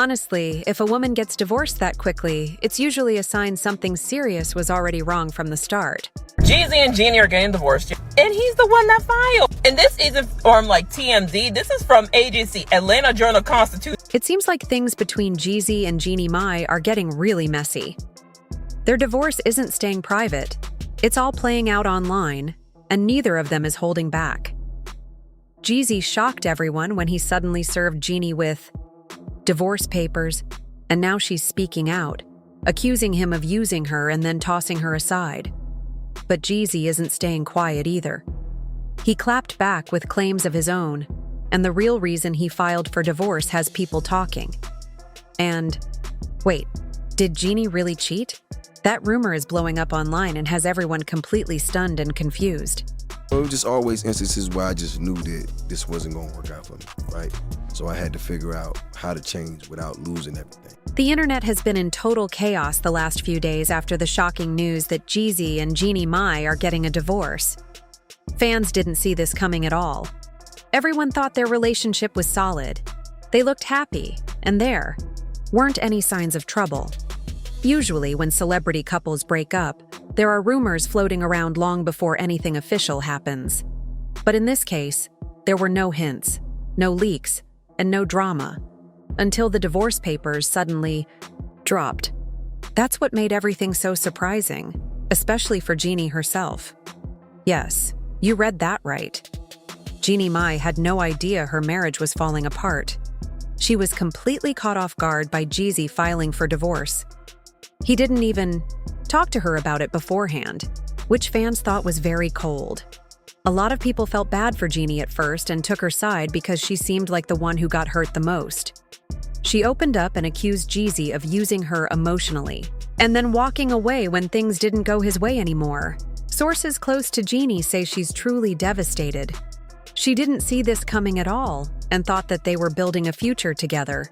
Honestly, if a woman gets divorced that quickly, it's usually a sign something serious was already wrong from the start. Jeezy and Jeannie are getting divorced, and he's the one that filed. And this isn't from TMZ. This is from agency Atlanta Journal-Constitution. It seems like things between Jeezy and Jeannie Mai are getting really messy. Their divorce isn't staying private. It's all playing out online, and neither of them is holding back. Jeezy shocked everyone when he suddenly served Jeannie with divorce papers, and now she's speaking out, accusing him of using her and then tossing her aside. But Jeezy isn't staying quiet either. He clapped back with claims of his own, and the real reason he filed for divorce has people talking. And, wait, did Jeannie really cheat? That rumor is blowing up online and has everyone completely stunned and confused. It was just always instances where I just knew that this wasn't going to work out for me, right? So I had to figure out how to change without losing everything. The internet has been in total chaos the last few days after the shocking news that Jeezy and Jeannie Mai are getting a divorce. Fans didn't see this coming at all. Everyone thought their relationship was solid. They looked happy, and there weren't any signs of trouble. Usually, when celebrity couples break up, there are rumors floating around long before anything official happens. But in this case, there were no hints, no leaks, and no drama, until the divorce papers suddenly dropped. That's what made everything so surprising, especially for Jeannie herself. Yes, you read that right. Jeannie Mai had no idea her marriage was falling apart. She was completely caught off guard by Jeezy filing for divorce. He didn't even talk to her about it beforehand, which fans thought was very cold. A lot of people felt bad for Jeannie at first and took her side because she seemed like the one who got hurt the most. She opened up and accused Jeezy of using her emotionally, and then walking away when things didn't go his way anymore. Sources close to Jeannie say she's truly devastated. She didn't see this coming at all and thought that they were building a future together.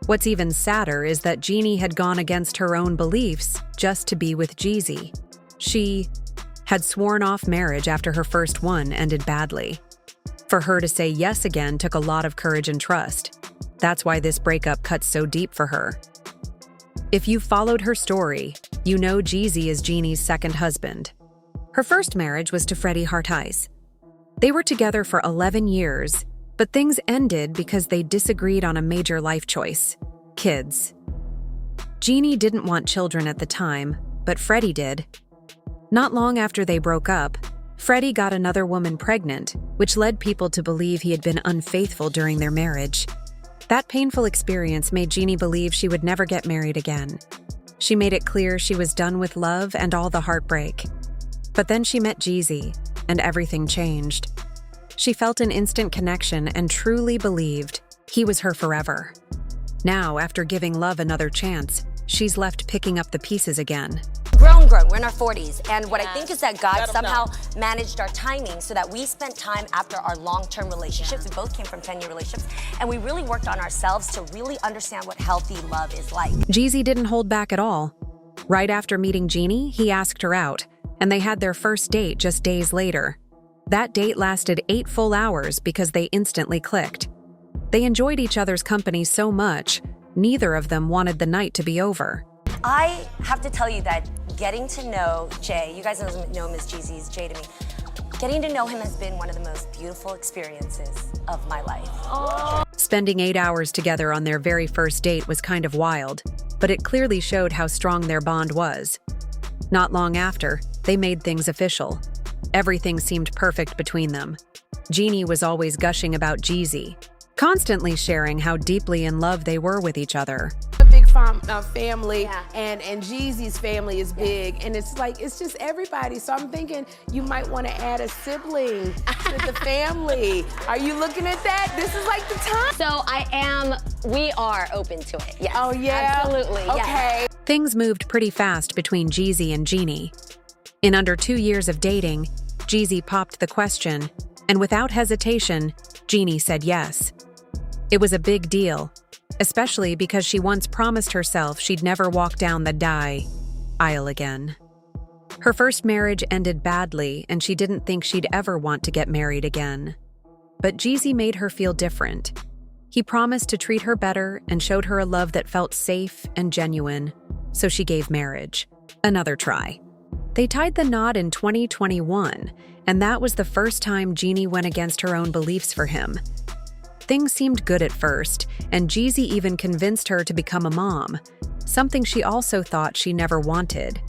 What's even sadder is that Jeannie had gone against her own beliefs just to be with Jeezy. She had sworn off marriage after her first one ended badly. For her to say yes again took a lot of courage and trust. That's why this breakup cuts so deep for her. If you followed her story, you know Jeezy is Jeannie's second husband. Her first marriage was to Freddie Hartize. They were together for 11 years, but things ended because they disagreed on a major life choice: kids. Jeannie didn't want children at the time, but Freddie did. Not long after they broke up, Freddie got another woman pregnant, which led people to believe he had been unfaithful during their marriage. That painful experience made Jeannie believe she would never get married again. She made it clear she was done with love and all the heartbreak. But then she met Jeezy, and everything changed. She felt an instant connection and truly believed he was her forever. Now, after giving love another chance, she's left picking up the pieces again. Grown, we're in our 40s, and what I think is that God somehow managed our timing so that we spent time after our long-term relationships. We both came from 10-year relationships, and we really worked on ourselves to really understand what healthy love is like. Jeezy didn't hold back at all. Right after meeting Jeannie, he asked her out, and they had their first date just days later. That date lasted 8 full hours because they instantly clicked. They enjoyed each other's company so much, neither of them wanted the night to be over. I have to tell you that getting to know Jay, you guys know him as Jeezy's Jay to me, getting to know him has been one of the most beautiful experiences of my life. Aww. Spending 8 hours together on their very first date was kind of wild, but it clearly showed how strong their bond was. Not long after, they made things official. Everything seemed perfect between them. Jeannie was always gushing about Jeezy, constantly sharing how deeply in love they were with each other. A big family, and Jeezy's family is big, and it's like, it's just everybody. So I'm thinking you might want to add a sibling to the family. Are you looking at that? This is like the time. So we are open to it, yes. Oh yeah? Absolutely, okay. Yes. Things moved pretty fast between Jeezy and Jeannie. In under 2 years of dating, Jeezy popped the question, and without hesitation, Jeannie said yes. It was a big deal, especially because she once promised herself she'd never walk down the die aisle again. Her first marriage ended badly, and she didn't think she'd ever want to get married again. But Jeezy made her feel different. He promised to treat her better and showed her a love that felt safe and genuine, so she gave marriage another try. They tied the knot in 2021, and that was the first time Jeannie went against her own beliefs for him. Things seemed good at first, and Jeezy even convinced her to become a mom, something she also thought she never wanted.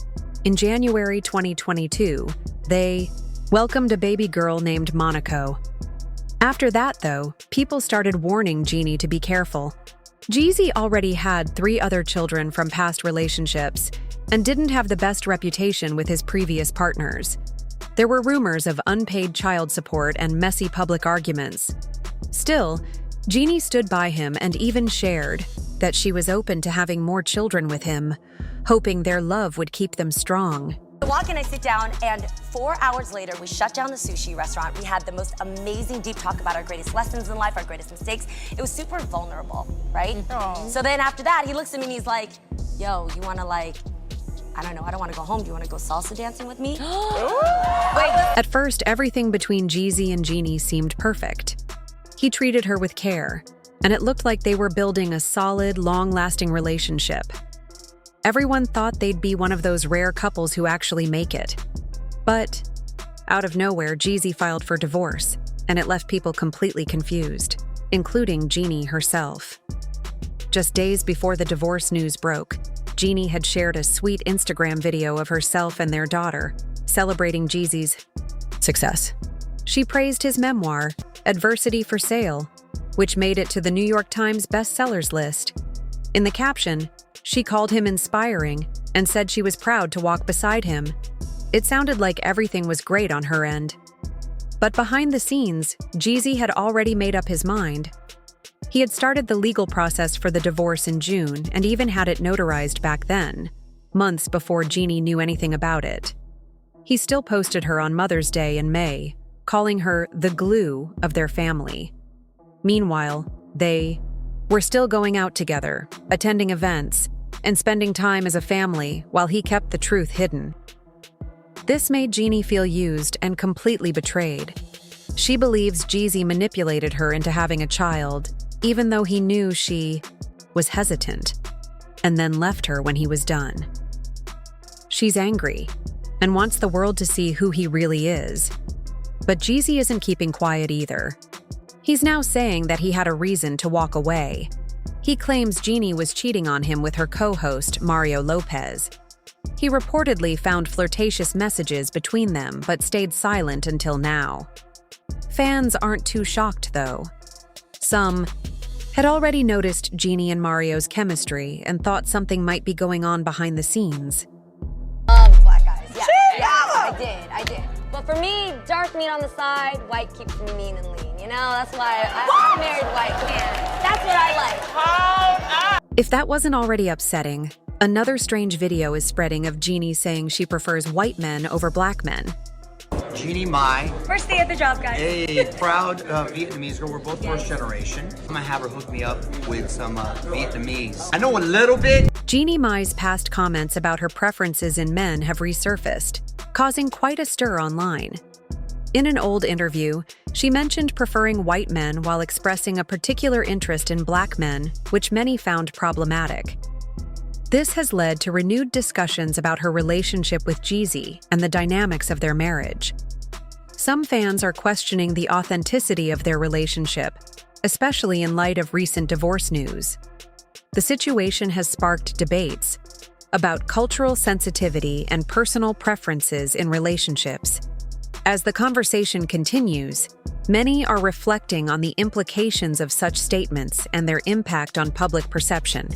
In January 2022, they welcomed a baby girl named Monaco. After that, though, people started warning Jeannie to be careful. Jeezy already had 3 other children from past relationships and didn't have the best reputation with his previous partners. There were rumors of unpaid child support and messy public arguments. Still, Jeannie stood by him and even shared that she was open to having more children with him, hoping their love would keep them strong. I walk in, I sit down, and 4 hours later, we shut down the sushi restaurant. We had the most amazing deep talk about our greatest lessons in life, our greatest mistakes. It was super vulnerable, right? Aww. So then after that, he looks at me and he's like, yo, you wanna I don't wanna go home. Do you wanna go salsa dancing with me? Wait. At first, everything between Jeezy and Jeannie seemed perfect. He treated her with care, and it looked like they were building a solid, long-lasting relationship. Everyone thought they'd be one of those rare couples who actually make it. But out of nowhere, Jeezy filed for divorce, and it left people completely confused, including Jeannie herself. Just days before the divorce news broke, Jeannie had shared a sweet Instagram video of herself and their daughter, celebrating Jeezy's success. She praised his memoir, Adversity for Sale, which made it to the New York Times bestsellers list. In the caption, she called him inspiring and said she was proud to walk beside him. It sounded like everything was great on her end. But behind the scenes, Jeezy had already made up his mind. He had started the legal process for the divorce in June and even had it notarized back then, months before Jeannie knew anything about it. He still posted her on Mother's Day in May, calling her the glue of their family. Meanwhile, they were still going out together, attending events, and spending time as a family while he kept the truth hidden. This made Jeannie feel used and completely betrayed. She believes Jeezy manipulated her into having a child, even though he knew she was hesitant, and then left her when he was done. She's angry and wants the world to see who he really is. But Jeezy isn't keeping quiet either. He's now saying that he had a reason to walk away. He claims Jeannie was cheating on him with her co-host, Mario Lopez. He reportedly found flirtatious messages between them, but stayed silent until now. Fans aren't too shocked, though. Some had already noticed Jeannie and Mario's chemistry and thought something might be going on behind the scenes. Black guys. Yeah, I did. But for me, dark meat on the side, white keeps me mean and lean. You know, that's why I married white, man. That's what I like. Hold up. If that wasn't already upsetting, another strange video is spreading of Jeannie saying she prefers white men over black men. Jeannie Mai. First day at the job, guys. A proud Vietnamese girl. We're both first generation. I'm gonna have her hook me up with some Vietnamese. I know a little bit. Jeannie Mai's past comments about her preferences in men have resurfaced, causing quite a stir online. In an old interview, she mentioned preferring white men while expressing a particular interest in black men, which many found problematic. This has led to renewed discussions about her relationship with Jeezy and the dynamics of their marriage. Some fans are questioning the authenticity of their relationship, especially in light of recent divorce news. The situation has sparked debates about cultural sensitivity and personal preferences in relationships. As the conversation continues, many are reflecting on the implications of such statements and their impact on public perception.